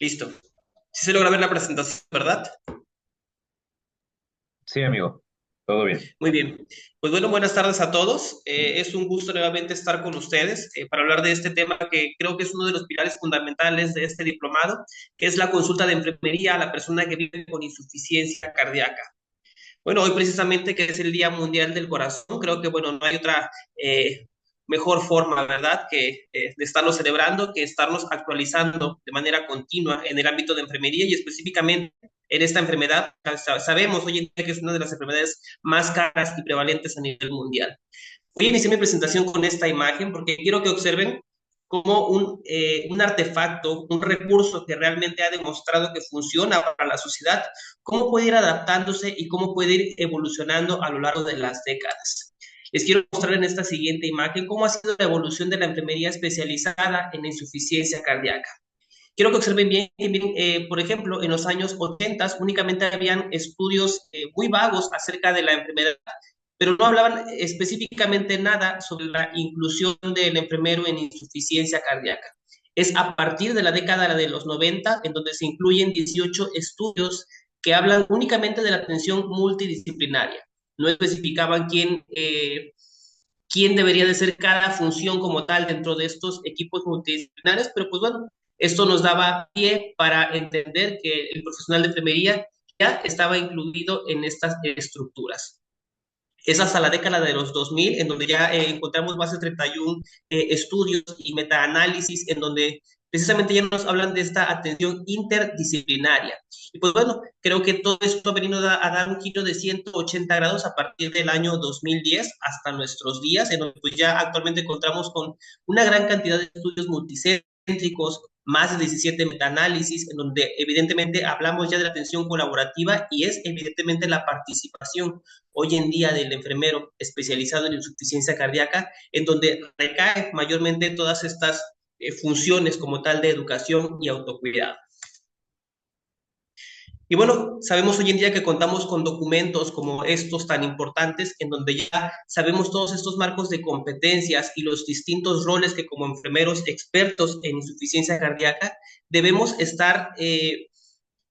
Listo. Sí se logra ver la presentación, ¿verdad? Sí, amigo, todo bien. Muy bien. Pues bueno, buenas tardes a todos. Es un gusto nuevamente estar con ustedes para hablar de este tema que creo que es uno de los pilares fundamentales de este diplomado, que es la consulta de enfermería a la persona que vive con insuficiencia cardíaca. Bueno, hoy precisamente que es el Día Mundial del Corazón, creo que bueno, no hay otra mejor forma, ¿verdad?, que de estarlo celebrando, que estarnos actualizando de manera continua en el ámbito de enfermería y específicamente en esta enfermedad. Sabemos hoy en día que es una de las enfermedades más caras y prevalentes a nivel mundial. Voy a iniciar mi presentación con esta imagen porque quiero que observen como un artefacto, un recurso que realmente ha demostrado que funciona para la sociedad, cómo puede ir adaptándose y cómo puede ir evolucionando a lo largo de las décadas. Les quiero mostrar en esta siguiente imagen cómo ha sido la evolución de la enfermería especializada en insuficiencia cardíaca. Quiero que observen bien, por ejemplo, en los años 80 únicamente habían estudios muy vagos acerca de la enfermedad, pero no hablaban específicamente nada sobre la inclusión del enfermero en insuficiencia cardíaca. Es a partir de la década de los 90 en donde se incluyen 18 estudios que hablan únicamente de la atención multidisciplinaria. No especificaban quién debería de ser cada función como tal dentro de estos equipos multidisciplinarios, pero pues bueno, esto nos daba pie para entender que el profesional de enfermería ya estaba incluido en estas estructuras. Es hasta la década de los 2000 en donde ya encontramos más de 31 estudios y metaanálisis en donde precisamente ya nos hablan de esta atención interdisciplinaria. Y pues bueno, creo que todo esto ha venido a dar un giro de 180 grados a partir del año 2010 hasta nuestros días, en donde pues ya actualmente encontramos con una gran cantidad de estudios multicéntricos, más de 17 metaanálisis, en donde evidentemente hablamos ya de la atención colaborativa y es evidentemente la participación hoy en día del enfermero especializado en insuficiencia cardíaca, en donde recaen mayormente todas estas funciones como tal de educación y autocuidado. Y bueno, sabemos hoy en día que contamos con documentos como estos tan importantes, en donde ya sabemos todos estos marcos de competencias y los distintos roles que como enfermeros expertos en insuficiencia cardíaca debemos estar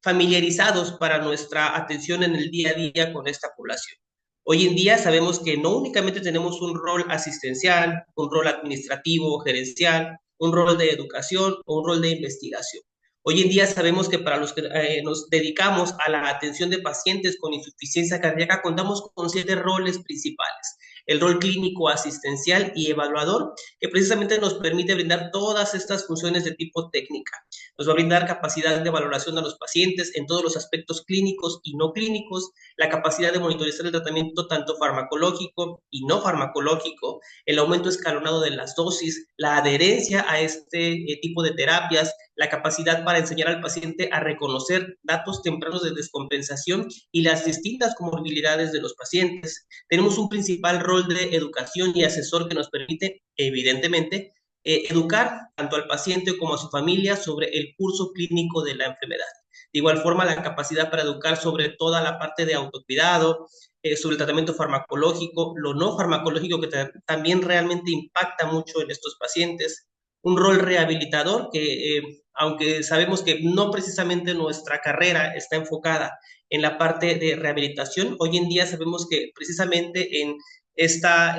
familiarizados para nuestra atención en el día a día con esta población. Hoy en día sabemos que no únicamente tenemos un rol asistencial, un rol administrativo, gerencial, un rol de educación o un rol de investigación. Hoy en día sabemos que para los que nos dedicamos a la atención de pacientes con insuficiencia cardíaca contamos con 7 roles principales. El rol clínico, asistencial y evaluador, que precisamente nos permite brindar todas estas funciones de tipo técnica. Nos va a brindar capacidad de valoración a los pacientes en todos los aspectos clínicos y no clínicos, la capacidad de monitorizar el tratamiento tanto farmacológico y no farmacológico, el aumento escalonado de las dosis, la adherencia a este tipo de terapias, la capacidad para enseñar al paciente a reconocer datos tempranos de descompensación y las distintas comorbilidades de los pacientes. Tenemos un principal rol de educación y asesor que nos permite, evidentemente, educar tanto al paciente como a su familia sobre el curso clínico de la enfermedad. De igual forma, la capacidad para educar sobre toda la parte de autocuidado, sobre el tratamiento farmacológico, lo no farmacológico que también realmente impacta mucho en estos pacientes. Un rol rehabilitador que, aunque sabemos que no precisamente nuestra carrera está enfocada en la parte de rehabilitación, hoy en día sabemos que precisamente en esta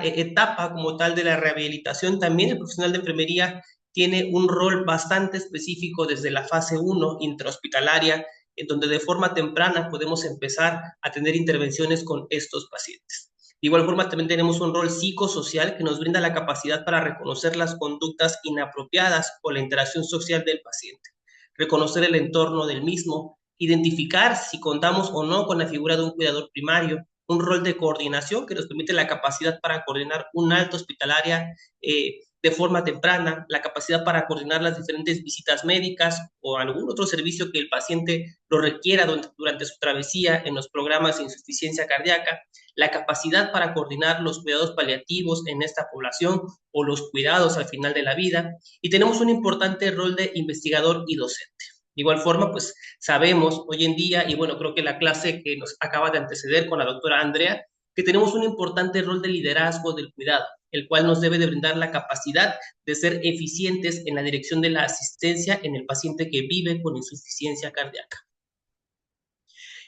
etapa como tal de la rehabilitación, también el profesional de enfermería tiene un rol bastante específico desde la fase 1 intrahospitalaria, en donde de forma temprana podemos empezar a tener intervenciones con estos pacientes. De igual forma, también tenemos un rol psicosocial que nos brinda la capacidad para reconocer las conductas inapropiadas o la interacción social del paciente, reconocer el entorno del mismo, identificar si contamos o no con la figura de un cuidador primario, un rol de coordinación que nos permite la capacidad para coordinar un alta hospitalaria de forma temprana, la capacidad para coordinar las diferentes visitas médicas o algún otro servicio que el paciente lo requiera durante su travesía en los programas de insuficiencia cardíaca, la capacidad para coordinar los cuidados paliativos en esta población o los cuidados al final de la vida, y tenemos un importante rol de investigador y docente. De igual forma, pues sabemos hoy en día, y bueno, creo que la clase que nos acaba de anteceder con la doctora Andrea, que tenemos un importante rol de liderazgo del cuidado, el cual nos debe de brindar la capacidad de ser eficientes en la dirección de la asistencia en el paciente que vive con insuficiencia cardíaca.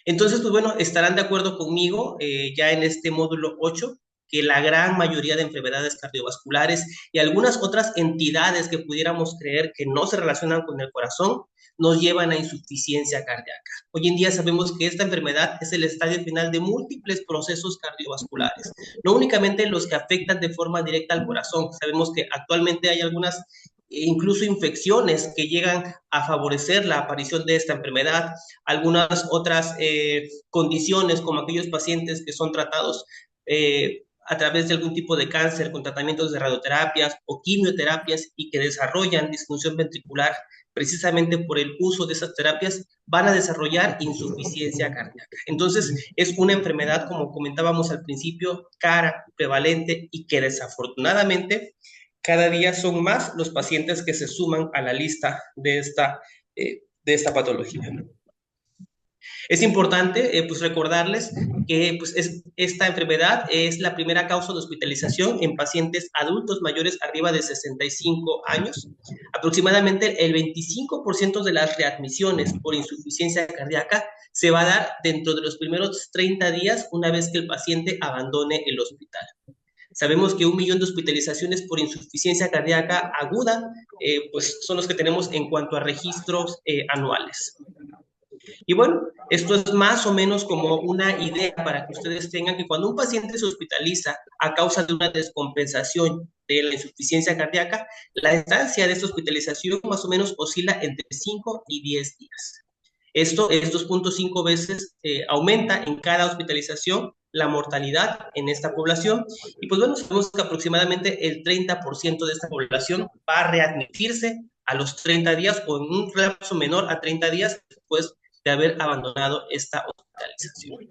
Entonces, pues bueno, estarán de acuerdo conmigo ya en este módulo 8 que la gran mayoría de enfermedades cardiovasculares y algunas otras entidades que pudiéramos creer que no se relacionan con el corazón nos llevan a insuficiencia cardíaca. Hoy en día sabemos que esta enfermedad es el estadio final de múltiples procesos cardiovasculares, no únicamente los que afectan de forma directa al corazón. Sabemos que actualmente hay algunas incluso infecciones que llegan a favorecer la aparición de esta enfermedad, algunas otras condiciones como aquellos pacientes que son tratados a través de algún tipo de cáncer con tratamientos de radioterapias o quimioterapias y que desarrollan disfunción ventricular precisamente por el uso de esas terapias, van a desarrollar insuficiencia cardíaca. Entonces, es una enfermedad, como comentábamos al principio, cara, prevalente y que desafortunadamente cada día son más los pacientes que se suman a la lista de esta patología. Es importante pues recordarles que pues, esta enfermedad es la primera causa de hospitalización en pacientes adultos mayores arriba de 65 años. Aproximadamente el 25% de las readmisiones por insuficiencia cardíaca se va a dar dentro de los primeros 30 días una vez que el paciente abandone el hospital. Sabemos que 1 millón de hospitalizaciones por insuficiencia cardíaca aguda pues son los que tenemos en cuanto a registros anuales. Y bueno, esto es más o menos como una idea para que ustedes tengan que cuando un paciente se hospitaliza a causa de una descompensación de la insuficiencia cardíaca, la estancia de esta hospitalización más o menos oscila entre 5 y 10 días. Esto es 2.5 veces, aumenta en cada hospitalización la mortalidad en esta población. Y pues bueno, sabemos que aproximadamente el 30% de esta población va a readmitirse a los 30 días o en un lapso menor a 30 días después de haber abandonado esta hospitalización.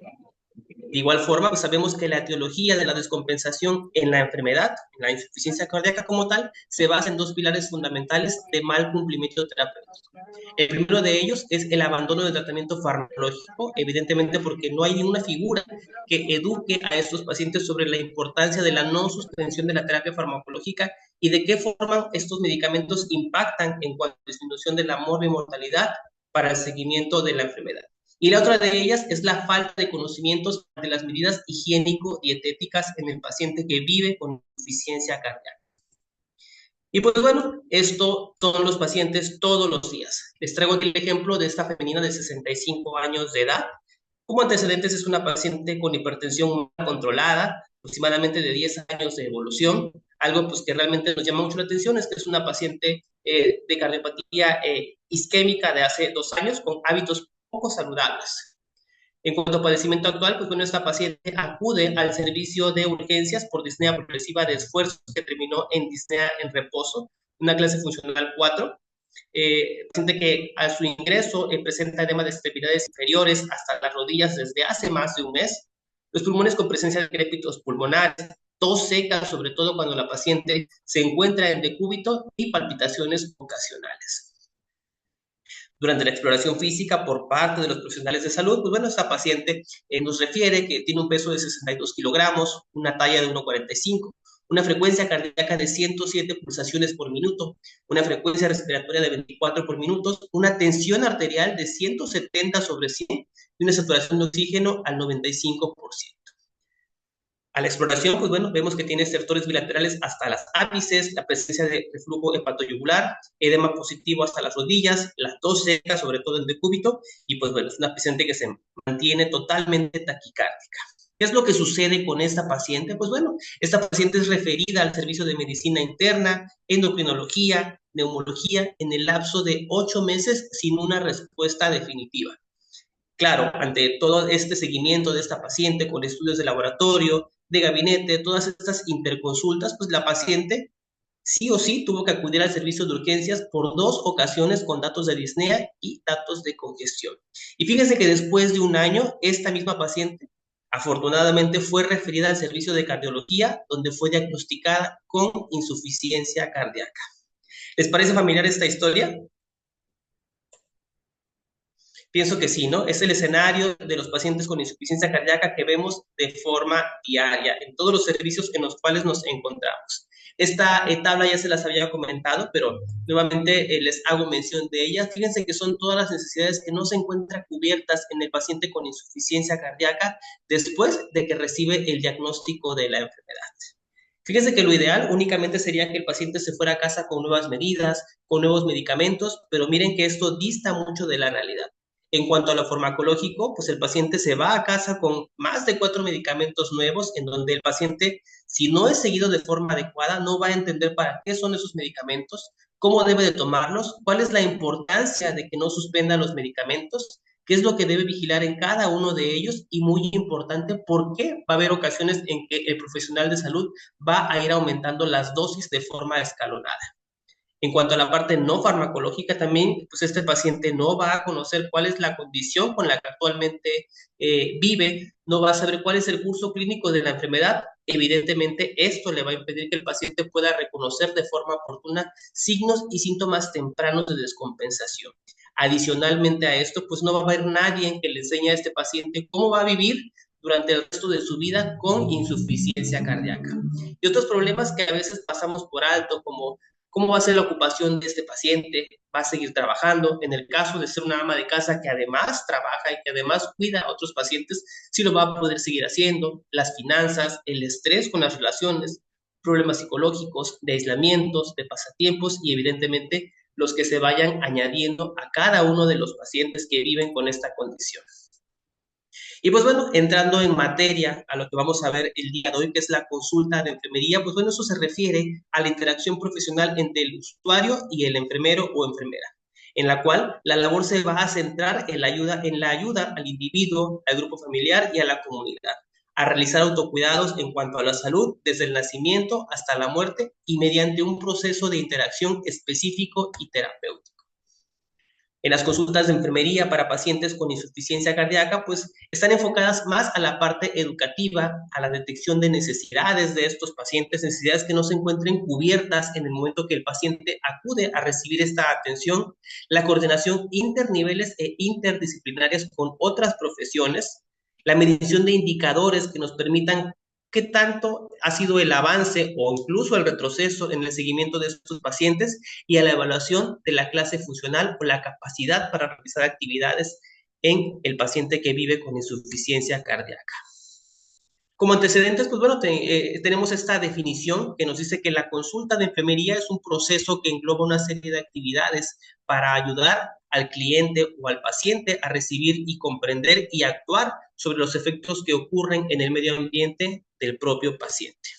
De igual forma, pues sabemos que la etiología de la descompensación en la enfermedad, en la insuficiencia cardíaca como tal, se basa en dos pilares fundamentales de mal cumplimiento terapéutico. El primero de ellos es el abandono del tratamiento farmacológico, evidentemente porque no hay ninguna figura que eduque a estos pacientes sobre la importancia de la no suspensión de la terapia farmacológica y de qué forma estos medicamentos impactan en cuanto a la disminución de la mortalidad para el seguimiento de la enfermedad. Y la otra de ellas es la falta de conocimientos de las medidas higiénico-dietéticas en el paciente que vive con insuficiencia cardíaca. Y pues bueno, esto todos los pacientes todos los días. Les traigo aquí el ejemplo de esta femenina de 65 años de edad. Como antecedentes es una paciente con hipertensión controlada, aproximadamente de 10 años de evolución. Algo pues que realmente nos llama mucho la atención es que es una paciente de cardiopatía isquémica de hace 2 años con hábitos poco saludables. En cuanto a padecimiento actual, pues bueno, esta paciente acude al servicio de urgencias por disnea progresiva de esfuerzos que terminó en disnea en reposo, una clase funcional 4. Paciente que a su ingreso presenta edema de extremidades inferiores hasta las rodillas desde hace más de un mes, los pulmones con presencia de crépitos pulmonares, tos seca, sobre todo cuando la paciente se encuentra en decúbito y palpitaciones ocasionales. Durante la exploración física por parte de los profesionales de salud, pues bueno, esta paciente nos refiere que tiene un peso de 62 kilogramos, una talla de 1,45, una frecuencia cardíaca de 107 pulsaciones por minuto, una frecuencia respiratoria de 24 por minuto, una tensión arterial de 170/100 y una saturación de oxígeno al 95%. A la exploración, pues bueno, vemos que tiene estertores bilaterales hasta las ápices, la presencia de reflujo hepatoyugular, edema positivo hasta las rodillas, la tos seca, sobre todo en decúbito, y pues bueno, es una paciente que se mantiene totalmente taquicárdica. ¿Qué es lo que sucede con esta paciente? Pues bueno, esta paciente es referida al servicio de medicina interna, endocrinología, neumología, en el lapso de 8 meses sin una respuesta definitiva. Claro, ante todo este seguimiento de esta paciente con estudios de laboratorio, de gabinete, todas estas interconsultas, pues la paciente sí o sí tuvo que acudir al servicio de urgencias por 2 ocasiones con datos de disnea y datos de congestión. Y fíjense que después de un año, esta misma paciente afortunadamente fue referida al servicio de cardiología, donde fue diagnosticada con insuficiencia cardíaca. ¿Les parece familiar esta historia? Pienso que sí, ¿no? Es el escenario de los pacientes con insuficiencia cardíaca que vemos de forma diaria en todos los servicios en los cuales nos encontramos. Esta tabla ya se las había comentado, pero nuevamente les hago mención de ella. Fíjense que son todas las necesidades que no se encuentran cubiertas en el paciente con insuficiencia cardíaca después de que recibe el diagnóstico de la enfermedad. Fíjense que lo ideal únicamente sería que el paciente se fuera a casa con nuevas medidas, con nuevos medicamentos, pero miren que esto dista mucho de la realidad. En cuanto a lo farmacológico, pues el paciente se va a casa con más de 4 medicamentos nuevos, en donde el paciente, si no es seguido de forma adecuada, no va a entender para qué son esos medicamentos, cómo debe de tomarlos, cuál es la importancia de que no suspenda los medicamentos, qué es lo que debe vigilar en cada uno de ellos y muy importante, por qué va a haber ocasiones en que el profesional de salud va a ir aumentando las dosis de forma escalonada. En cuanto a la parte no farmacológica, también, pues este paciente no va a conocer cuál es la condición con la que actualmente vive, no va a saber cuál es el curso clínico de la enfermedad. Evidentemente, esto le va a impedir que el paciente pueda reconocer de forma oportuna signos y síntomas tempranos de descompensación. Adicionalmente a esto, pues no va a haber nadie que le enseñe a este paciente cómo va a vivir durante el resto de su vida con insuficiencia cardíaca. Y otros problemas que a veces pasamos por alto, como cómo va a ser la ocupación de este paciente, va a seguir trabajando. En el caso de ser una ama de casa que además trabaja y que además cuida a otros pacientes, sí lo va a poder seguir haciendo. Las finanzas, el estrés con las relaciones, problemas psicológicos, de aislamientos, de pasatiempos y evidentemente los que se vayan añadiendo a cada uno de los pacientes que viven con esta condición. Y pues bueno, entrando en materia a lo que vamos a ver el día de hoy, que es la consulta de enfermería, pues bueno, eso se refiere a la interacción profesional entre el usuario y el enfermero o enfermera, en la cual la labor se va a centrar en la ayuda al individuo, al grupo familiar y a la comunidad, a realizar autocuidados en cuanto a la salud desde el nacimiento hasta la muerte y mediante un proceso de interacción específico y terapéutico. En las consultas de enfermería para pacientes con insuficiencia cardíaca, pues están enfocadas más a la parte educativa, a la detección de necesidades de estos pacientes, necesidades que no se encuentren cubiertas en el momento que el paciente acude a recibir esta atención, la coordinación interniveles e interdisciplinarias con otras profesiones, la medición de indicadores que nos permitan qué tanto ha sido el avance o incluso el retroceso en el seguimiento de estos pacientes y a la evaluación de la clase funcional o la capacidad para realizar actividades en el paciente que vive con insuficiencia cardíaca. Como antecedentes, pues bueno, tenemos esta definición que nos dice que la consulta de enfermería es un proceso que engloba una serie de actividades para ayudar al cliente o al paciente a recibir y comprender y actuar sobre los efectos que ocurren en el medio ambiente del propio paciente.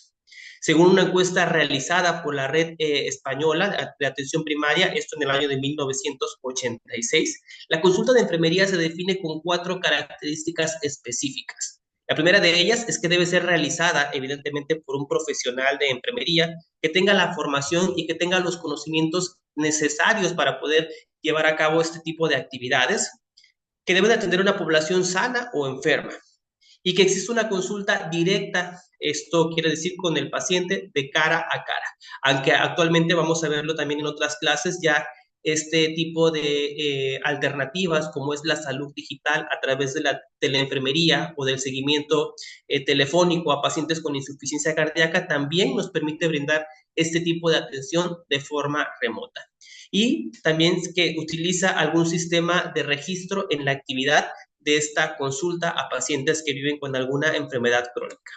Según una encuesta realizada por la Red Española de Atención Primaria, esto en el año de 1986, la consulta de enfermería se define con 4 características específicas. La primera de ellas es que debe ser realizada, evidentemente, por un profesional de enfermería que tenga la formación y que tenga los conocimientos necesarios para poder llevar a cabo este tipo de actividades, que debe de atender a una población sana o enferma y que existe una consulta directa, esto quiere decir con el paciente de cara a cara, aunque actualmente vamos a verlo también en otras clases, ya este tipo de alternativas como es la salud digital a través de la teleenfermería o del seguimiento telefónico a pacientes con insuficiencia cardíaca también nos permite brindar este tipo de atención de forma remota. Y también que utiliza algún sistema de registro en la actividad de esta consulta a pacientes que viven con alguna enfermedad crónica.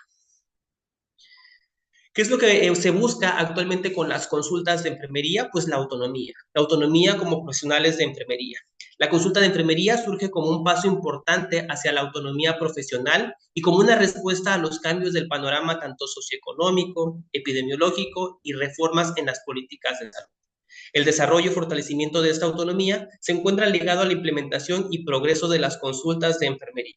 ¿Qué es lo que se busca actualmente con las consultas de enfermería? Pues la autonomía como profesionales de enfermería. La consulta de enfermería surge como un paso importante hacia la autonomía profesional y como una respuesta a los cambios del panorama tanto socioeconómico, epidemiológico y reformas en las políticas de salud. El desarrollo y fortalecimiento de esta autonomía se encuentra ligado a la implementación y progreso de las consultas de enfermería.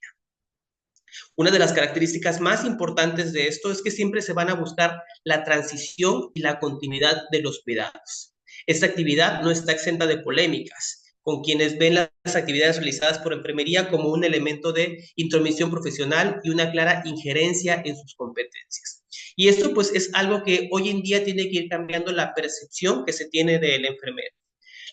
Una de las características más importantes de esto es que siempre se van a buscar la transición y la continuidad de los cuidados. Esta actividad no está exenta de polémicas, con quienes ven las actividades realizadas por enfermería como un elemento de intromisión profesional y una clara injerencia en sus competencias. Y esto pues es algo que hoy en día tiene que ir cambiando la percepción que se tiene del enfermero.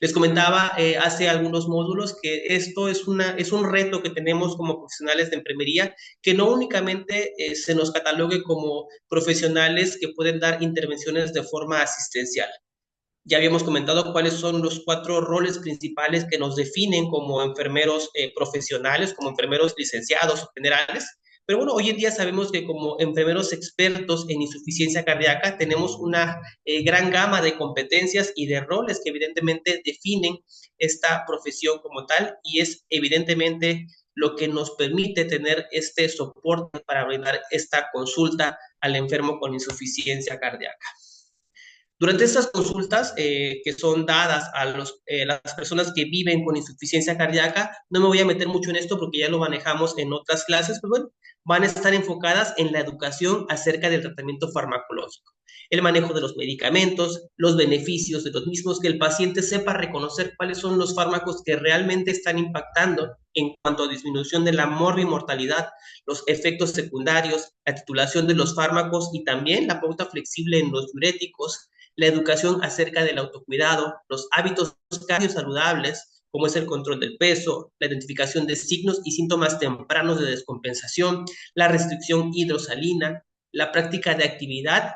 Les comentaba hace algunos módulos que esto es un reto que tenemos como profesionales de enfermería, que no únicamente se nos catalogue como profesionales que pueden dar intervenciones de forma asistencial. Ya habíamos comentado cuáles son los 4 roles principales que nos definen como enfermeros profesionales, como enfermeros licenciados o generales. Pero bueno, hoy en día sabemos que como enfermeros expertos en insuficiencia cardíaca tenemos una gran gama de competencias y de roles que evidentemente definen esta profesión como tal, y es evidentemente lo que nos permite tener este soporte para brindar esta consulta al enfermo con insuficiencia cardíaca. Durante estas consultas que son dadas a las personas que viven con insuficiencia cardíaca, no me voy a meter mucho en esto porque ya lo manejamos en otras clases, pues bueno, van a estar enfocadas en la educación acerca del tratamiento farmacológico, el manejo de los medicamentos, los beneficios de los mismos, que el paciente sepa reconocer cuáles son los fármacos que realmente están impactando en cuanto a disminución de la mortalidad, los efectos secundarios, la titulación de los fármacos y también la pauta flexible en los diuréticos, la educación acerca del autocuidado, los hábitos cardiosaludables, como es el control del peso, la identificación de signos y síntomas tempranos de descompensación, la restricción hidrosalina, la práctica de actividad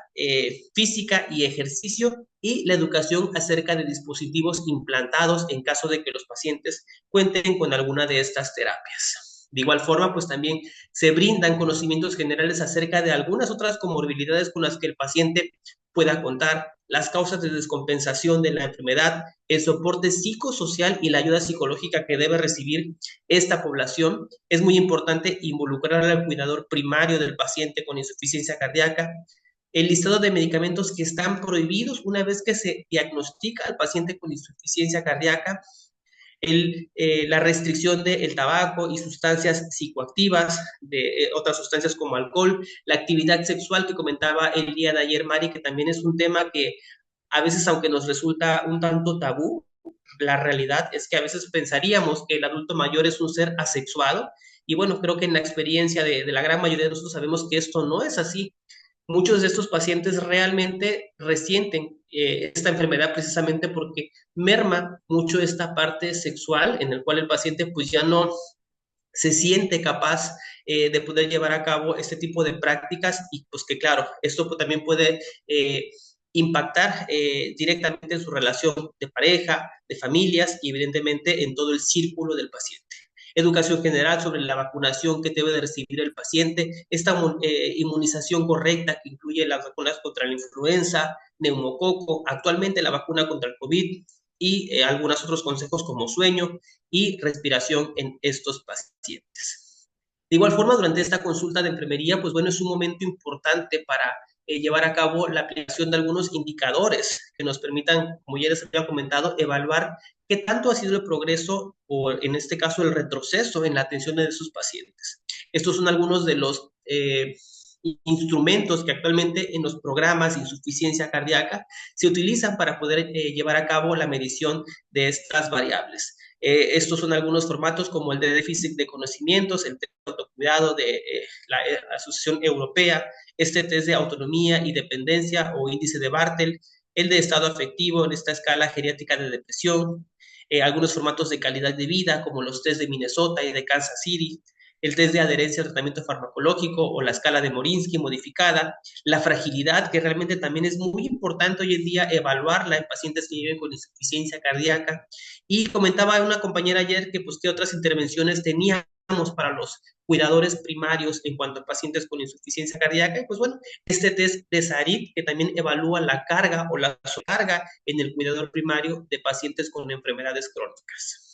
física y ejercicio, y la educación acerca de dispositivos implantados en caso de que los pacientes cuenten con alguna de estas terapias. De igual forma, pues también se brindan conocimientos generales acerca de algunas otras comorbilidades con las que el paciente pueda contar, las causas de descompensación de la enfermedad, el soporte psicosocial y la ayuda psicológica que debe recibir esta población. Es muy importante involucrar al cuidador primario del paciente con insuficiencia cardíaca, el listado de medicamentos que están prohibidos una vez que se diagnostica al paciente con insuficiencia cardíaca, la restricción del tabaco y sustancias psicoactivas, de otras sustancias como alcohol, la actividad sexual que comentaba el día de ayer Mari, que también es un tema que a veces, aunque nos resulta un tanto tabú, la realidad es que a veces pensaríamos que el adulto mayor es un ser asexuado, y bueno, creo que en la experiencia de la gran mayoría de nosotros sabemos que esto no es así. Muchos de estos pacientes realmente resienten esta enfermedad precisamente porque merma mucho esta parte sexual en el cual el paciente pues ya no se siente capaz de poder llevar a cabo este tipo de prácticas, y pues que claro, esto también puede impactar directamente en su relación de pareja, de familias y evidentemente en todo el círculo del paciente. Educación general sobre la vacunación que debe de recibir el paciente, esta inmunización correcta que incluye las vacunas contra la influenza, neumococo, actualmente la vacuna contra el COVID, y algunos otros consejos como sueño y respiración en estos pacientes. De igual forma, durante esta consulta de enfermería, pues bueno, es un momento importante para llevar a cabo la aplicación de algunos indicadores que nos permitan, como ya les había comentado, evaluar qué tanto ha sido el progreso o en este caso el retroceso en la atención de sus pacientes. Estos son algunos de los instrumentos que actualmente en los programas de insuficiencia cardíaca se utilizan para poder llevar a cabo la medición de estas variables. Estos son algunos formatos como el de déficit de conocimientos, el test de autocuidado de la Asociación Europea, este test de autonomía y dependencia o índice de Bartel, el de estado afectivo en esta escala geriátrica de depresión, algunos formatos de calidad de vida como los test de Minnesota y de Kansas City, el test de adherencia al tratamiento farmacológico o la escala de Morinsky modificada, la fragilidad, que realmente también es muy importante hoy en día evaluarla en pacientes que viven con insuficiencia cardíaca. Y comentaba una compañera ayer que pues qué otras intervenciones teníamos para los cuidadores primarios en cuanto a pacientes con insuficiencia cardíaca. Y pues bueno, este test de SARIP, que también evalúa la carga o la sobrecarga en el cuidador primario de pacientes con enfermedades crónicas.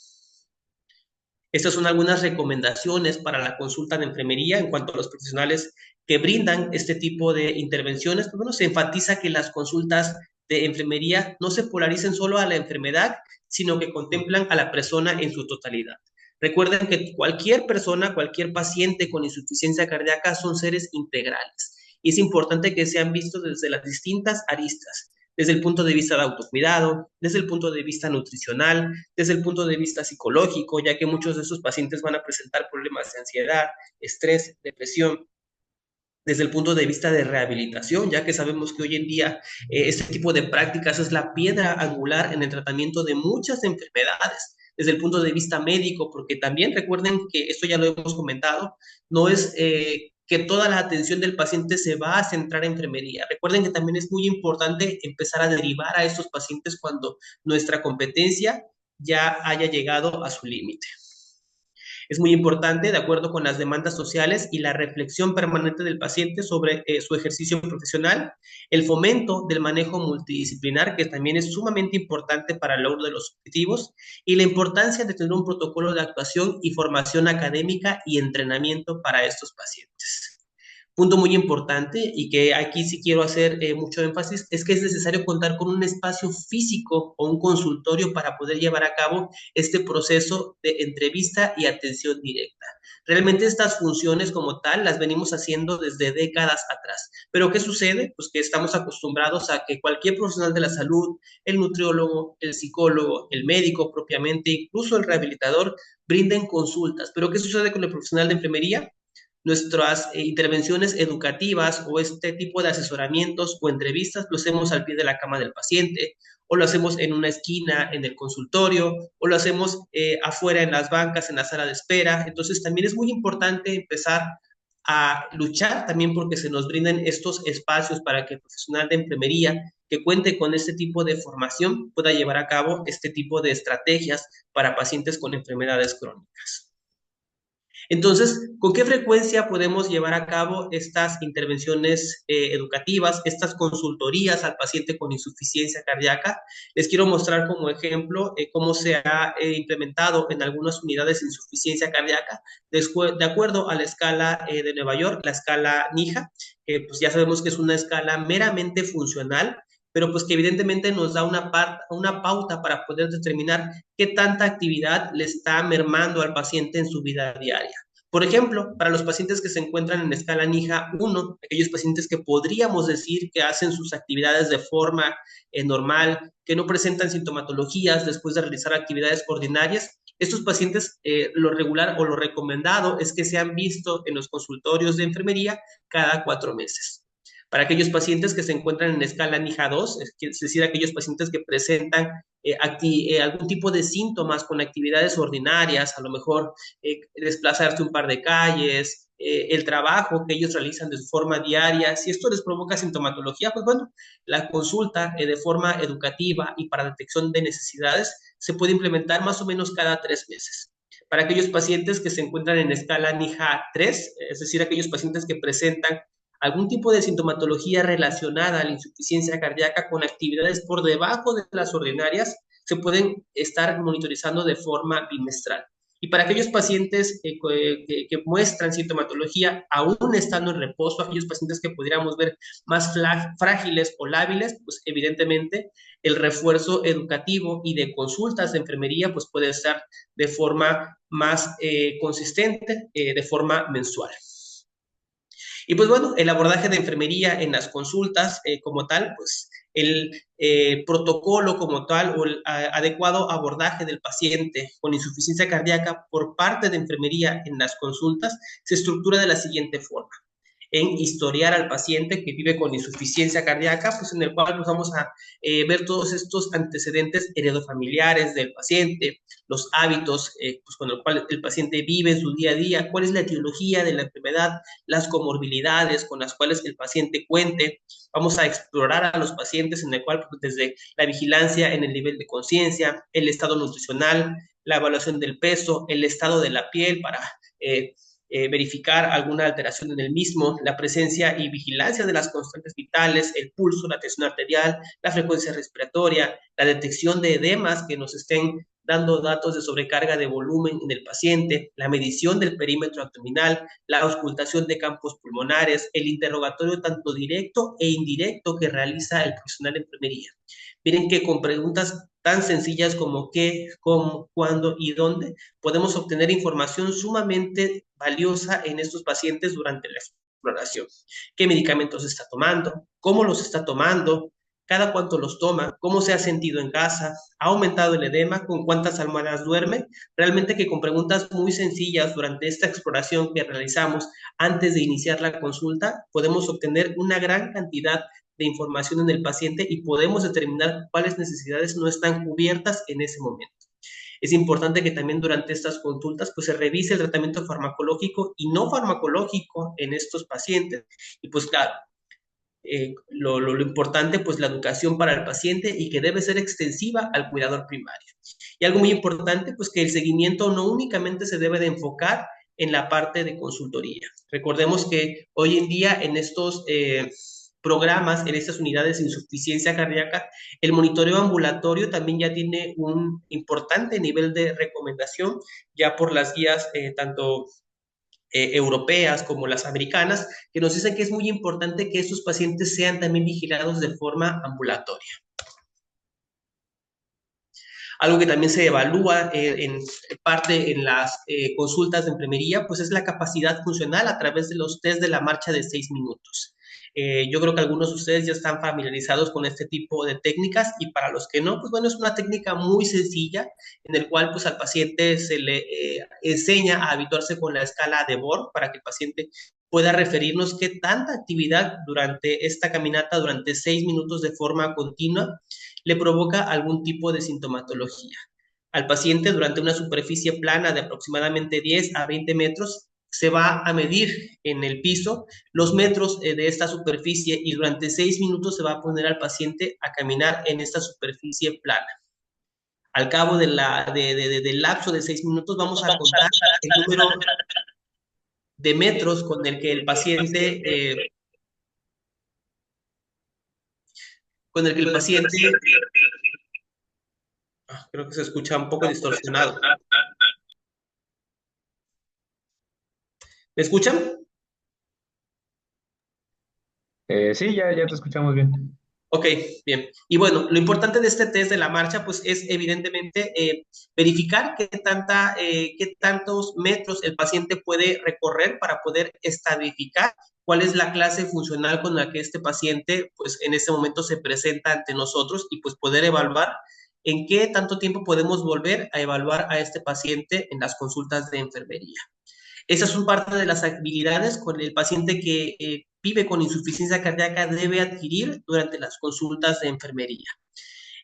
Estas son algunas recomendaciones para la consulta de enfermería en cuanto a los profesionales que brindan este tipo de intervenciones. Pues bueno, se enfatiza que las consultas de enfermería no se polaricen solo a la enfermedad, sino que contemplan a la persona en su totalidad. Recuerden que cualquier persona, cualquier paciente con insuficiencia cardíaca son seres integrales, y es importante que sean vistos desde las distintas aristas, desde el punto de vista de autocuidado, desde el punto de vista nutricional, desde el punto de vista psicológico, ya que muchos de esos pacientes van a presentar problemas de ansiedad, estrés, depresión. desde el punto de vista de rehabilitación, ya que sabemos que hoy en día este tipo de prácticas es la piedra angular en el tratamiento de muchas enfermedades, desde el punto de vista médico, porque también recuerden que esto ya lo hemos comentado, no es que toda la atención del paciente se va a centrar en enfermería. Recuerden que también es muy importante empezar a derivar a estos pacientes cuando nuestra competencia ya haya llegado a su límite. Es muy importante, de acuerdo con las demandas sociales y la reflexión permanente del paciente sobre su ejercicio profesional, el fomento del manejo multidisciplinar, que también es sumamente importante para el logro de los objetivos, y la importancia de tener un protocolo de actuación y formación académica y entrenamiento para estos pacientes. Punto muy importante y que aquí sí quiero hacer mucho énfasis es que es necesario contar con un espacio físico o un consultorio para poder llevar a cabo este proceso de entrevista y atención directa. Realmente estas funciones como tal las venimos haciendo desde décadas atrás. Pero ¿qué sucede? Pues que estamos acostumbrados a que cualquier profesional de la salud, el nutriólogo, el psicólogo, el médico propiamente, incluso el rehabilitador, brinden consultas. Pero ¿qué sucede con el profesional de enfermería? Nuestras intervenciones educativas o este tipo de asesoramientos o entrevistas lo hacemos al pie de la cama del paciente, o lo hacemos en una esquina en el consultorio, o lo hacemos afuera en las bancas, en la sala de espera. Entonces también es muy importante empezar a luchar también porque se nos brinden estos espacios para que el profesional de enfermería que cuente con este tipo de formación pueda llevar a cabo este tipo de estrategias para pacientes con enfermedades crónicas. Entonces, ¿con qué frecuencia podemos llevar a cabo estas intervenciones educativas, estas consultorías al paciente con insuficiencia cardíaca? Les quiero mostrar como ejemplo cómo se ha implementado en algunas unidades de insuficiencia cardíaca de acuerdo a la escala de Nueva York, la escala NIHA, que pues ya sabemos que es una escala meramente funcional, pero pues que evidentemente nos da una pauta para poder determinar qué tanta actividad le está mermando al paciente en su vida diaria. Por ejemplo, para los pacientes que se encuentran en escala NIHA 1, aquellos pacientes que podríamos decir que hacen sus actividades de forma normal, que no presentan sintomatologías después de realizar actividades ordinarias, estos pacientes lo regular o lo recomendado es que sean vistos en los consultorios de enfermería cada 4 meses. Para aquellos pacientes que se encuentran en escala NIHA 2, es decir, aquellos pacientes que presentan algún tipo de síntomas con actividades ordinarias, a lo mejor desplazarse un par de calles, el trabajo que ellos realizan de forma diaria, si esto les provoca sintomatología, pues bueno, la consulta de forma educativa y para detección de necesidades se puede implementar más o menos cada 3 meses. Para aquellos pacientes que se encuentran en escala NIHA 3, es decir, aquellos pacientes que presentan algún tipo de sintomatología relacionada a la insuficiencia cardíaca con actividades por debajo de las ordinarias, se pueden estar monitorizando de forma bimestral. Y para aquellos pacientes que muestran sintomatología aún estando en reposo, aquellos pacientes que pudiéramos ver más frágiles o lábiles, pues evidentemente el refuerzo educativo y de consultas de enfermería pues puede estar de forma más consistente, de forma mensual. Y pues bueno, el abordaje de enfermería en las consultas como tal, pues el protocolo como tal o el adecuado abordaje del paciente con insuficiencia cardíaca por parte de enfermería en las consultas se estructura de la siguiente forma. En historiar al paciente que vive con insuficiencia cardíaca, pues en el cual nos vamos a ver todos estos antecedentes heredofamiliares del paciente, los hábitos pues con los cuales el paciente vive en su día a día, cuál es la etiología de la enfermedad, las comorbilidades con las cuales el paciente cuente. Vamos a explorar a los pacientes en el cual pues, desde la vigilancia en el nivel de conciencia, el estado nutricional, la evaluación del peso, el estado de la piel para verificar alguna alteración en el mismo, la presencia y vigilancia de las constantes vitales, el pulso, la tensión arterial, la frecuencia respiratoria, la detección de edemas que nos estén dando datos de sobrecarga de volumen en el paciente, la medición del perímetro abdominal, la auscultación de campos pulmonares, el interrogatorio tanto directo e indirecto que realiza el profesional de enfermería. Miren que con preguntas tan sencillas como qué, cómo, cuándo y dónde, podemos obtener información sumamente valiosa en estos pacientes durante la exploración. ¿Qué medicamentos está tomando? ¿Cómo los está tomando? cada cuánto los toma, cómo se ha sentido en casa, ha aumentado el edema, con cuántas almohadas duerme. Realmente que con preguntas muy sencillas durante esta exploración que realizamos antes de iniciar la consulta, podemos obtener una gran cantidad de información en el paciente y podemos determinar cuáles necesidades no están cubiertas en ese momento. Es importante que también durante estas consultas pues se revise el tratamiento farmacológico y no farmacológico en estos pacientes. Y pues claro, lo importante, pues la educación para el paciente y que debe ser extensiva al cuidador primario. Y algo muy importante, pues que el seguimiento no únicamente se debe de enfocar en la parte de consultoría. Recordemos que hoy en día en estos programas, en estas unidades de insuficiencia cardíaca, el monitoreo ambulatorio también ya tiene un importante nivel de recomendación, ya por las guías tanto europeas como las americanas, que nos dicen que es muy importante que estos pacientes sean también vigilados de forma ambulatoria. Algo que también se evalúa en parte en las consultas de enfermería, pues es la capacidad funcional a través de los test de la marcha de 6 minutos. Yo creo que algunos de ustedes ya están familiarizados con este tipo de técnicas y para los que no, pues bueno, es una técnica muy sencilla en el cual pues al paciente se le enseña a habituarse con la escala de Borg para que el paciente pueda referirnos qué tanta actividad durante esta caminata, durante 6 minutos de forma continua, le provoca algún tipo de sintomatología. Al paciente durante una superficie plana de aproximadamente 10 a 20 metros se va a medir en el piso los metros de esta superficie y durante 6 minutos se va a poner al paciente a caminar en esta superficie plana. Al cabo del lapso de 6 minutos vamos a contar el número de metros con el que el paciente con el que el paciente creo que se escucha un poco distorsionado. ¿Me escuchan? Sí, ya te escuchamos bien. Ok, bien. Y bueno, lo importante de este test de la marcha, pues es evidentemente verificar qué tantos metros el paciente puede recorrer para poder estadificar cuál es la clase funcional con la que este paciente, pues en este momento se presenta ante nosotros y pues poder evaluar en qué tanto tiempo podemos volver a evaluar a este paciente en las consultas de enfermería. Esas son parte de las habilidades con el paciente que vive con insuficiencia cardíaca debe adquirir durante las consultas de enfermería.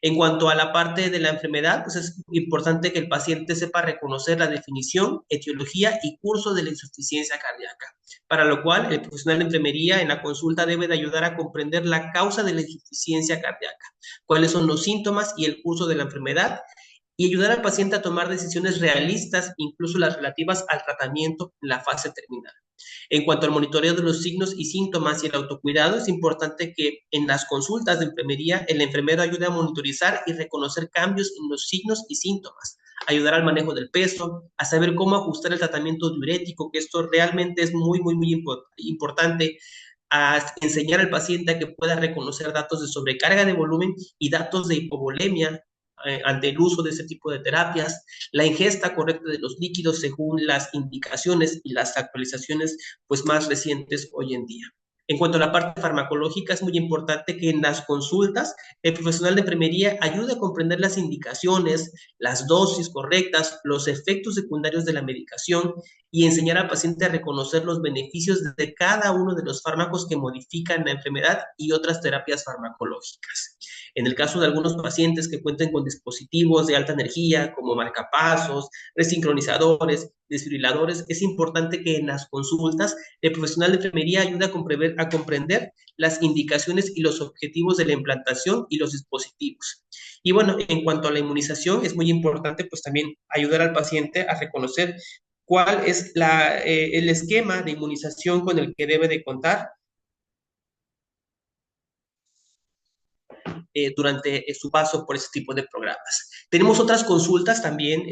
En cuanto a la parte de la enfermedad, pues es importante que el paciente sepa reconocer la definición, etiología y curso de la insuficiencia cardíaca, para lo cual el profesional de enfermería en la consulta debe de ayudar a comprender la causa de la insuficiencia cardíaca, cuáles son los síntomas y el curso de la enfermedad y ayudar al paciente a tomar decisiones realistas, incluso las relativas al tratamiento en la fase terminal. En cuanto al monitoreo de los signos y síntomas y el autocuidado, es importante que en las consultas de enfermería el enfermero ayude a monitorizar y reconocer cambios en los signos y síntomas, ayudar al manejo del peso, a saber cómo ajustar el tratamiento diurético, que esto realmente es muy importante, a enseñar al paciente a que pueda reconocer datos de sobrecarga de volumen y datos de hipovolemia ante el uso de ese tipo de terapias, la ingesta correcta de los líquidos según las indicaciones y las actualizaciones pues más recientes hoy en día. En cuanto a la parte farmacológica, es muy importante que en las consultas el profesional de enfermería ayude a comprender las indicaciones, las dosis correctas, los efectos secundarios de la medicación y enseñar al paciente a reconocer los beneficios de cada uno de los fármacos que modifican la enfermedad y otras terapias farmacológicas. En el caso de algunos pacientes que cuenten con dispositivos de alta energía como marcapasos, resincronizadores, desfibriladores, es importante que en las consultas el profesional de enfermería ayude a comprender las indicaciones y los objetivos de la implantación y los dispositivos. Y bueno, en cuanto a la inmunización, es muy importante pues también ayudar al paciente a reconocer cuál es el esquema de inmunización con el que debe de contar durante su paso por ese tipo de programas. Tenemos otras consultas también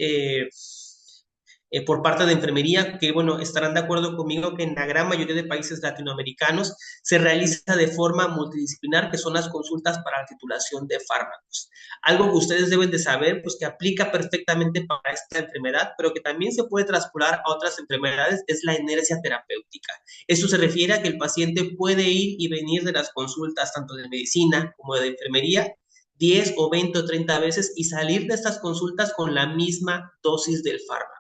por parte de enfermería, que bueno, estarán de acuerdo conmigo que en la gran mayoría de países latinoamericanos se realiza de forma multidisciplinar, que son las consultas para la titulación de fármacos. Algo que ustedes deben de saber, pues que aplica perfectamente para esta enfermedad, pero que también se puede traspolar a otras enfermedades, es la inercia terapéutica. Esto se refiere a que el paciente puede ir y venir de las consultas tanto de medicina como de enfermería 10 o 20 o 30 veces y salir de estas consultas con la misma dosis del fármaco.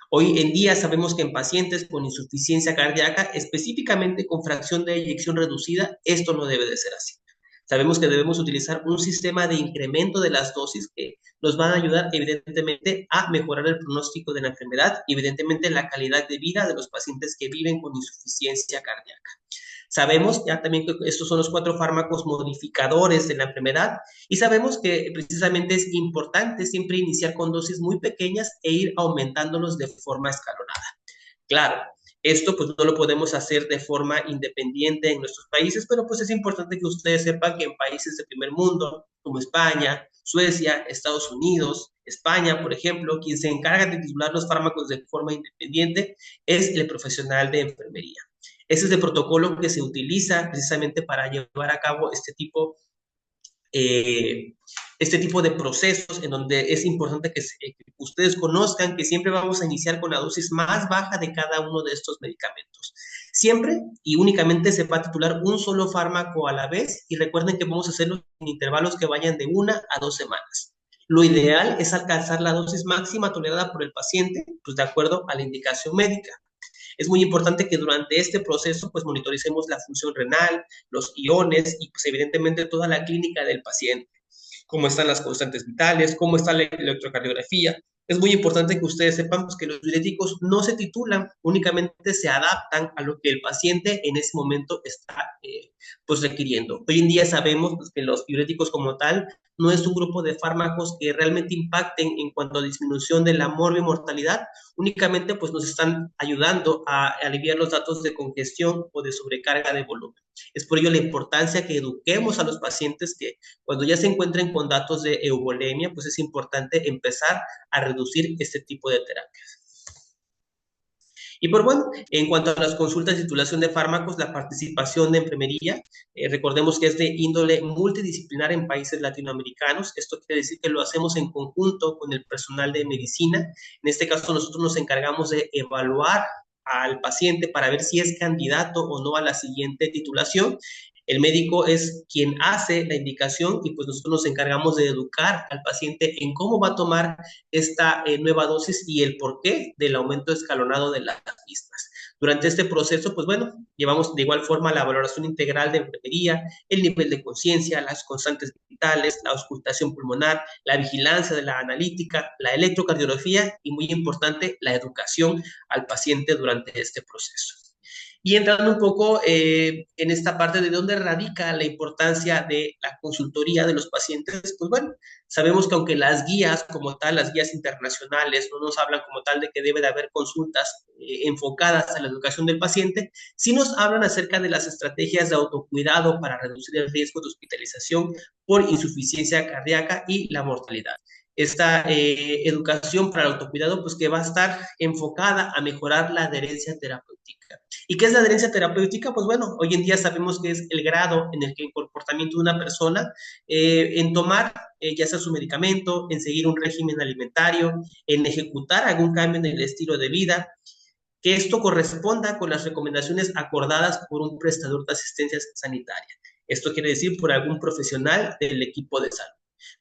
Hoy en día sabemos que en pacientes con insuficiencia cardíaca, específicamente con fracción de eyección reducida, esto no debe de ser así. Sabemos que debemos utilizar un sistema de incremento de las dosis que nos van a ayudar evidentemente a mejorar el pronóstico de la enfermedad y evidentemente la calidad de vida de los pacientes que viven con insuficiencia cardíaca. Sabemos ya también que estos son los 4 fármacos modificadores de la enfermedad y sabemos que precisamente es importante siempre iniciar con dosis muy pequeñas e ir aumentándolos de forma escalonada. Claro, esto pues no lo podemos hacer de forma independiente en nuestros países, pero pues es importante que ustedes sepan que en países de primer mundo, como España, Suecia, Estados Unidos, España, por ejemplo, quien se encarga de titular los fármacos de forma independiente es el profesional de enfermería. Ese es el protocolo que se utiliza precisamente para llevar a cabo eh, este tipo de procesos en donde es importante que ustedes conozcan que siempre vamos a iniciar con la dosis más baja de cada uno de estos medicamentos. Siempre y únicamente se va a titular un solo fármaco a la vez y recuerden que vamos a hacerlo en intervalos que vayan de 1 a 2 semanas. Lo ideal es alcanzar la dosis máxima tolerada por el paciente, pues de acuerdo a la indicación médica. Es muy importante que durante este proceso pues monitoricemos la función renal, los iones y pues evidentemente toda la clínica del paciente, cómo están las constantes vitales, cómo está la electrocardiografía. Es muy importante que ustedes sepan pues, que los diuréticos no se titulan, únicamente se adaptan a lo que el paciente en ese momento está pues requiriendo. Hoy en día sabemos pues, que los diuréticos como tal no es un grupo de fármacos que realmente impacten en cuanto a disminución de la mortalidad, únicamente pues nos están ayudando a aliviar los datos de congestión o de sobrecarga de volumen. Es por ello la importancia que eduquemos a los pacientes que cuando ya se encuentren con datos de euvolemia, pues es importante empezar a reducir este tipo de terapias. Y por bueno, en cuanto a las consultas de titulación de fármacos, la participación de enfermería, recordemos que es de índole multidisciplinar en países latinoamericanos. Esto quiere decir que lo hacemos en conjunto con el personal de medicina. En este caso, nosotros nos encargamos de evaluar al paciente para ver si es candidato o no a la siguiente titulación. El médico es quien hace la indicación y pues nosotros nos encargamos de educar al paciente en cómo va a tomar esta nueva dosis y el porqué del aumento escalonado de las mismas. Durante este proceso, pues bueno, llevamos de igual forma la valoración integral de enfermería, el nivel de conciencia, las constantes vitales, la auscultación pulmonar, la vigilancia de la analítica, la electrocardiografía y muy importante, la educación al paciente durante este proceso. Y entrando un poco en esta parte de dónde radica la importancia de la consultoría de los pacientes, pues bueno, sabemos que aunque las guías como tal, las guías internacionales, no nos hablan como tal de que debe de haber consultas enfocadas a la educación del paciente, sí nos hablan acerca de las estrategias de autocuidado para reducir el riesgo de hospitalización por insuficiencia cardíaca y la mortalidad. Esta educación para el autocuidado, pues que va a estar enfocada a mejorar la adherencia terapéutica. ¿Y qué es la adherencia terapéutica? Pues bueno, hoy en día sabemos que es el grado en el que el comportamiento de una persona en tomar ya sea su medicamento, en seguir un régimen alimentario, en ejecutar algún cambio en el estilo de vida, que esto corresponda con las recomendaciones acordadas por un prestador de asistencia sanitaria. Esto quiere decir por algún profesional del equipo de salud.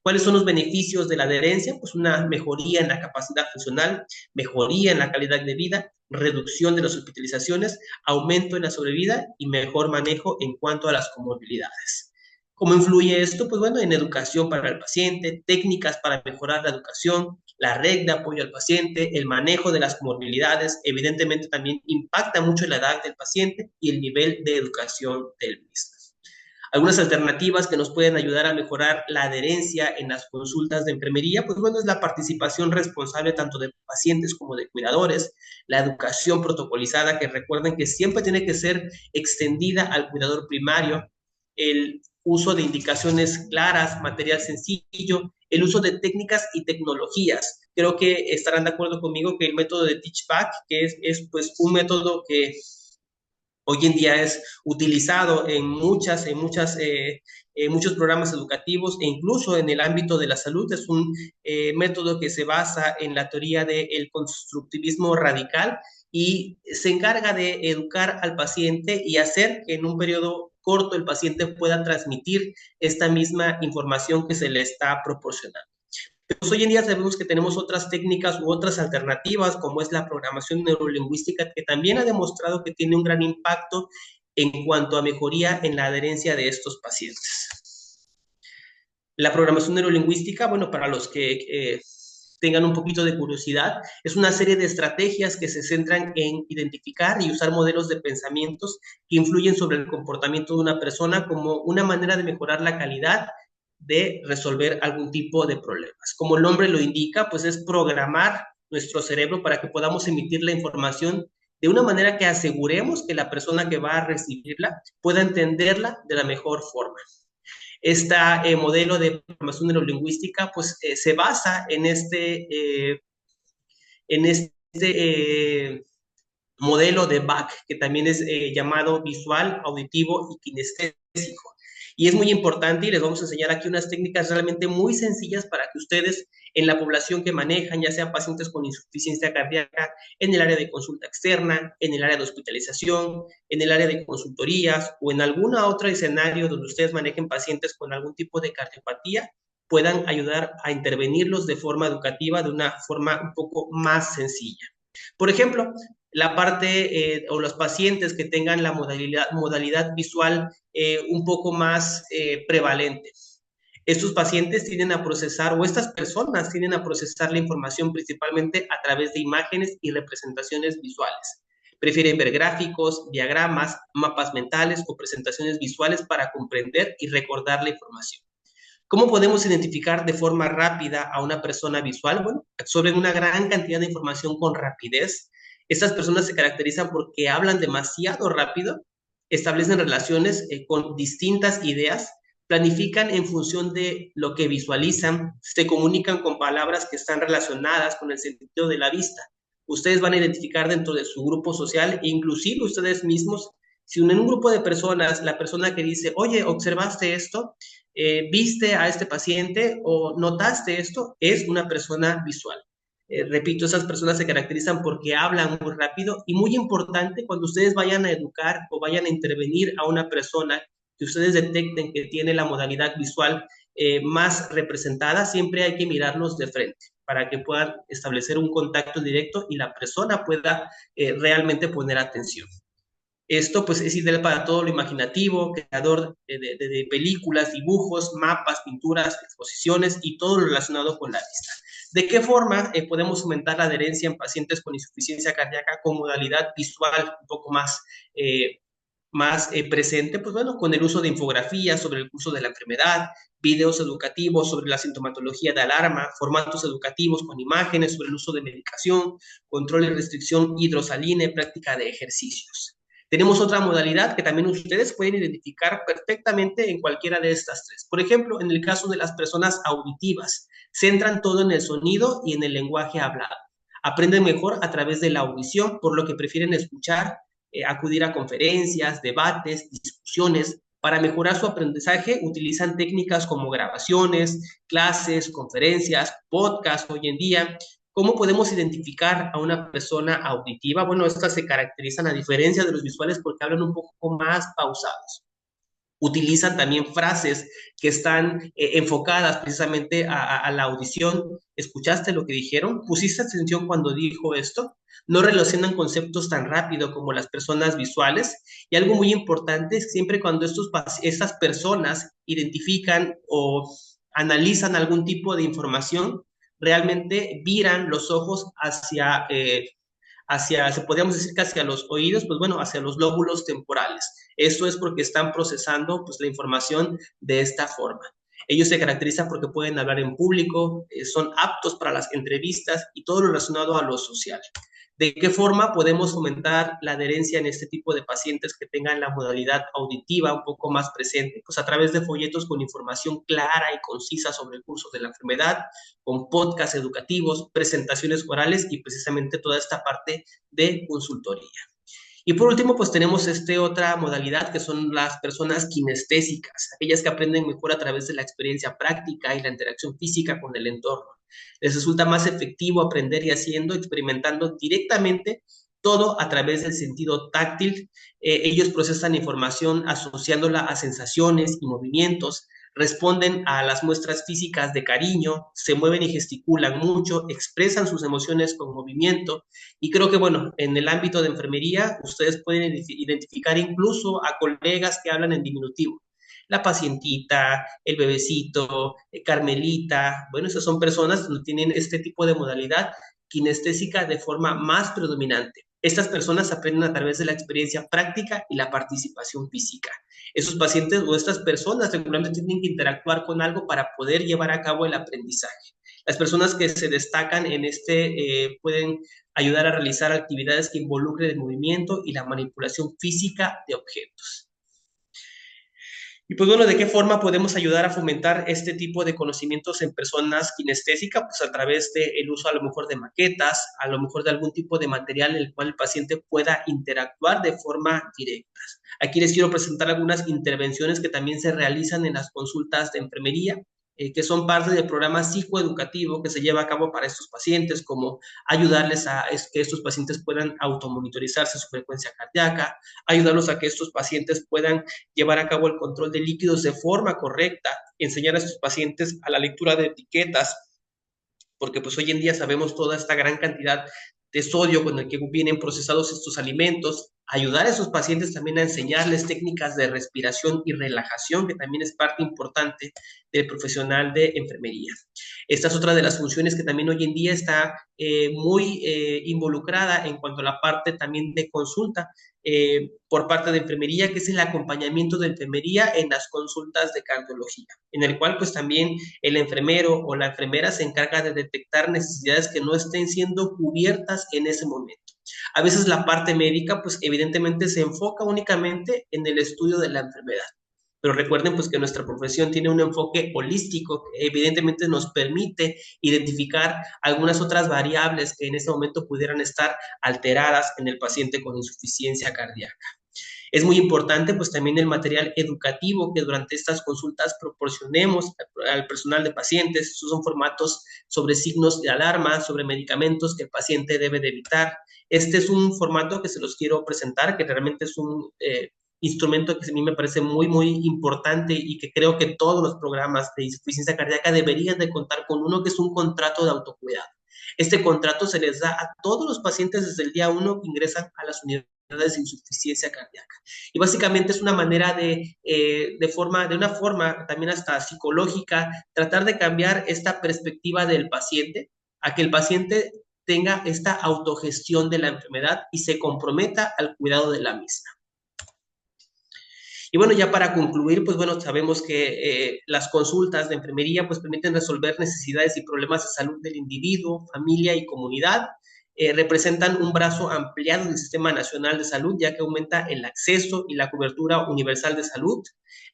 ¿Cuáles son los beneficios de la adherencia? Pues una mejoría en la capacidad funcional, mejoría en la calidad de vida, reducción de las hospitalizaciones, aumento en la sobrevida y mejor manejo en cuanto a las comorbilidades. ¿Cómo influye esto? Pues bueno, en educación para el paciente, técnicas para mejorar la educación, la red de apoyo al paciente, el manejo de las comorbilidades, evidentemente también impacta mucho la edad del paciente y el nivel de educación del mismo. Algunas alternativas que nos pueden ayudar a mejorar la adherencia en las consultas de enfermería, pues bueno, es la participación responsable tanto de pacientes como de cuidadores, la educación protocolizada, que recuerden que siempre tiene que ser extendida al cuidador primario, el uso de indicaciones claras, material sencillo, el uso de técnicas y tecnologías creo que estarán de acuerdo conmigo que el método de Teach Back, que es pues un método que hoy en día es utilizado en muchos programas educativos e incluso en el ámbito de la salud. Es un método que se basa en la teoría del constructivismo radical y se encarga de educar al paciente y hacer que en un periodo corto el paciente pueda transmitir esta misma información que se le está proporcionando. Pues hoy en día sabemos que tenemos otras técnicas u otras alternativas, como es la programación neurolingüística, que también ha demostrado que tiene un gran impacto en cuanto a mejoría en la adherencia de estos pacientes. La programación neurolingüística, bueno, para los que tengan un poquito de curiosidad, es una serie de estrategias que se centran en identificar y usar modelos de pensamientos que influyen sobre el comportamiento de una persona como una manera de mejorar la calidad de resolver algún tipo de problemas. Como el nombre lo indica, pues es programar nuestro cerebro para que podamos emitir la información de una manera que aseguremos que la persona que va a recibirla pueda entenderla de la mejor forma. Este modelo de programación neurolingüística pues se basa en este modelo de Bach, que también es llamado visual, auditivo y kinestésico. Y es muy importante y les vamos a enseñar aquí unas técnicas realmente muy sencillas para que ustedes en la población que manejan, ya sean pacientes con insuficiencia cardíaca, en el área de consulta externa, en el área de hospitalización, en el área de consultorías o en algún otro escenario donde ustedes manejen pacientes con algún tipo de cardiopatía, puedan ayudar a intervenirlos de forma educativa, de una forma un poco más sencilla. Por ejemplo, la parte o los pacientes que tengan la modalidad visual un poco más prevalente. Estos pacientes tienden a procesar, o estas personas tienden a procesar la información principalmente a través de imágenes y representaciones visuales. Prefieren ver gráficos, diagramas, mapas mentales o presentaciones visuales para comprender y recordar la información. ¿Cómo podemos identificar de forma rápida a una persona visual? Bueno, absorben una gran cantidad de información con rapidez. Estas personas se caracterizan porque hablan demasiado rápido, establecen relaciones con distintas ideas, planifican en función de lo que visualizan, se comunican con palabras que están relacionadas con el sentido de la vista. Ustedes van a identificar dentro de su grupo social e inclusive ustedes mismos, si en un grupo de personas, la persona que dice, oye, ¿observaste esto? ¿Viste a este paciente o notaste esto? Es una persona visual. Repito, esas personas se caracterizan porque hablan muy rápido y muy importante cuando ustedes vayan a educar o vayan a intervenir a una persona que ustedes detecten que tiene la modalidad visual más representada, siempre hay que mirarlos de frente para que puedan establecer un contacto directo y la persona pueda realmente poner atención. Esto pues es ideal para todo lo imaginativo, creador de películas, dibujos, mapas, pinturas, exposiciones y todo lo relacionado con la vista. ¿De qué forma podemos aumentar la adherencia en pacientes con insuficiencia cardíaca con modalidad visual un poco más presente? Pues bueno, con el uso de infografías sobre el curso de la enfermedad, videos educativos sobre la sintomatología de alarma, formatos educativos con imágenes sobre el uso de medicación, control y restricción hidrosaline, práctica de ejercicios. Tenemos otra modalidad que también ustedes pueden identificar perfectamente en cualquiera de estas tres. Por ejemplo, en el caso de las personas auditivas, centran todo en el sonido y en el lenguaje hablado. Aprenden mejor a través de la audición, por lo que prefieren escuchar, acudir a conferencias, debates, discusiones. Para mejorar su aprendizaje, utilizan técnicas como grabaciones, clases, conferencias, podcasts hoy en día. ¿Cómo podemos identificar a una persona auditiva? Bueno, estas se caracterizan a diferencia de los visuales porque hablan un poco más pausados. Utilizan también frases que están enfocadas precisamente a la audición. ¿Escuchaste lo que dijeron? ¿Pusiste atención cuando dijo esto? No relacionan conceptos tan rápido como las personas visuales. Y algo muy importante es siempre cuando estas personas identifican o analizan algún tipo de información, realmente viran los ojos hacia, podríamos decir que hacia los oídos, pues bueno, hacia los lóbulos temporales. Esto es porque están procesando pues la información de esta forma. Ellos se caracterizan porque pueden hablar en público, son aptos para las entrevistas y todo lo relacionado a lo social. ¿De qué forma podemos fomentar la adherencia en este tipo de pacientes que tengan la modalidad auditiva un poco más presente? Pues a través de folletos con información clara y concisa sobre el curso de la enfermedad, con podcasts educativos, presentaciones orales y precisamente toda esta parte de consultoría. Y por último, pues tenemos otra modalidad que son las personas kinestésicas, aquellas que aprenden mejor a través de la experiencia práctica y la interacción física con el entorno. Les resulta más efectivo aprender y haciendo, experimentando directamente todo a través del sentido táctil. Ellos procesan información asociándola a sensaciones y movimientos, responden a las muestras físicas de cariño, se mueven y gesticulan mucho, expresan sus emociones con movimiento, y creo que, bueno, en el ámbito de enfermería, ustedes pueden identificar incluso a colegas que hablan en diminutivo. La pacientita, el bebecito, Carmelita, bueno, esas son personas que tienen este tipo de modalidad kinestésica de forma más predominante. Estas personas aprenden a través de la experiencia práctica y la participación física. Esos pacientes o estas personas regularmente tienen que interactuar con algo para poder llevar a cabo el aprendizaje. Las personas que se destacan en pueden ayudar a realizar actividades que involucren el movimiento y la manipulación física de objetos. Y pues bueno, ¿de qué forma podemos ayudar a fomentar este tipo de conocimientos en personas kinestésicas? Pues a través del uso a lo mejor de maquetas, a lo mejor de algún tipo de material en el cual el paciente pueda interactuar de forma directa. Aquí les quiero presentar algunas intervenciones que también se realizan en las consultas de enfermería, que son parte del programa psicoeducativo que se lleva a cabo para estos pacientes, como ayudarles a que estos pacientes puedan automonitorizarse su frecuencia cardíaca, ayudarlos a que estos pacientes puedan llevar a cabo el control de líquidos de forma correcta, enseñar a estos pacientes a la lectura de etiquetas, porque pues hoy en día sabemos toda esta gran cantidad de sodio con el que vienen procesados estos alimentos, ayudar a esos pacientes también a enseñarles técnicas de respiración y relajación, que también es parte importante del profesional de enfermería. Esta es otra de las funciones que también hoy en día está muy involucrada en cuanto a la parte también de consulta, por parte de enfermería, que es el acompañamiento de enfermería en las consultas de cardiología, en el cual pues también el enfermero o la enfermera se encarga de detectar necesidades que no estén siendo cubiertas en ese momento. A veces la parte médica pues evidentemente se enfoca únicamente en el estudio de la enfermedad, pero recuerden pues que nuestra profesión tiene un enfoque holístico que evidentemente nos permite identificar algunas otras variables que en este momento pudieran estar alteradas en el paciente con insuficiencia cardíaca. Es muy importante pues también el material educativo que durante estas consultas proporcionemos al personal de pacientes. Estos son formatos sobre signos de alarma, sobre medicamentos que el paciente debe de evitar. Este es un formato que se los quiero presentar, que realmente es un instrumento que a mí me parece muy, muy importante y que creo que todos los programas de insuficiencia cardíaca deberían de contar con uno, que es un contrato de autocuidado. Este contrato se les da a todos los pacientes desde el día 1 que ingresan a las unidades de insuficiencia cardíaca. Y básicamente es una manera de una forma también hasta psicológica, tratar de cambiar esta perspectiva del paciente, a que el paciente tenga esta autogestión de la enfermedad y se comprometa al cuidado de la misma. Y bueno, ya para concluir, pues bueno, sabemos que las consultas de enfermería pues permiten resolver necesidades y problemas de salud del individuo, familia y comunidad. Representan un brazo ampliado del Sistema Nacional de Salud, ya que aumenta el acceso y la cobertura universal de salud.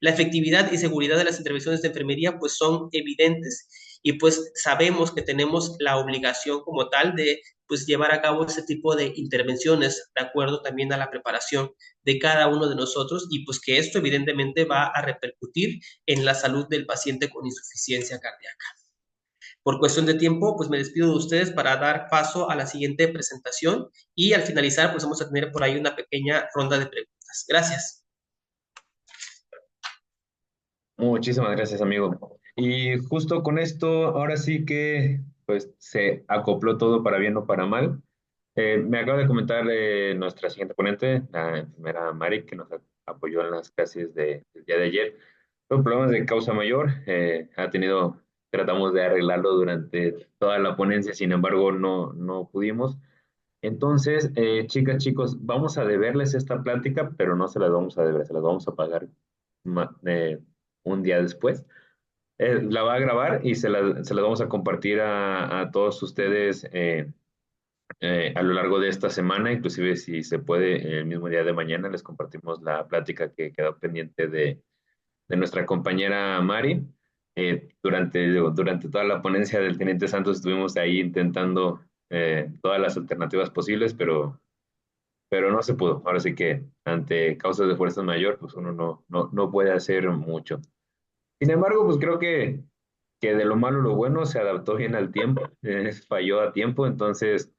La efectividad y seguridad de las intervenciones de enfermería pues son evidentes y pues sabemos que tenemos la obligación como tal de pues llevar a cabo ese tipo de intervenciones de acuerdo también a la preparación de cada uno de nosotros y pues que esto evidentemente va a repercutir en la salud del paciente con insuficiencia cardíaca. Por cuestión de tiempo, pues me despido de ustedes para dar paso a la siguiente presentación y al finalizar, pues vamos a tener por ahí una pequeña ronda de preguntas. Gracias. Muchísimas gracias, amigo. Y justo con esto, ahora sí que pues se acopló todo para bien o para mal. Me acaba de comentar nuestra siguiente ponente, la enfermera Mari, que nos apoyó en las clases del día de ayer. Son problemas de causa mayor. Tratamos de arreglarlo durante toda la ponencia, sin embargo, no pudimos. Entonces, chicas, chicos, vamos a deberles esta plática, pero no se las vamos a deber, se las vamos a pagar un día después. La va a grabar y se las vamos a compartir a todos ustedes a lo largo de esta semana, inclusive si se puede, el mismo día de mañana les compartimos la plática que quedó pendiente de nuestra compañera Mari. Durante toda la ponencia del Teniente Santos estuvimos ahí intentando todas las alternativas posibles, pero no se pudo. Ahora sí que ante causas de fuerza mayor, pues uno no puede hacer mucho. Sin embargo, pues creo que de lo malo lo bueno se adaptó bien al tiempo, falló a tiempo, entonces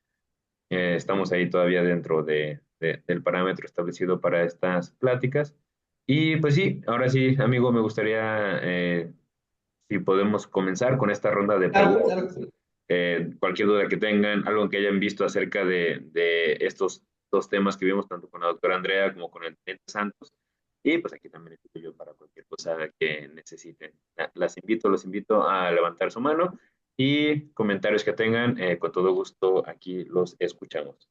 estamos ahí todavía dentro del parámetro establecido para estas pláticas. Y pues sí, ahora sí, amigo, me gustaría si podemos comenzar con esta ronda de Claro, preguntas. claro que sí. Cualquier duda que tengan, algo que hayan visto acerca de estos dos temas que vimos, tanto con la doctora Andrea como con el teniente Santos. Y pues aquí también estoy yo para cualquier cosa que necesiten. Los invito a levantar su mano y comentarios que tengan, con todo gusto aquí los escuchamos.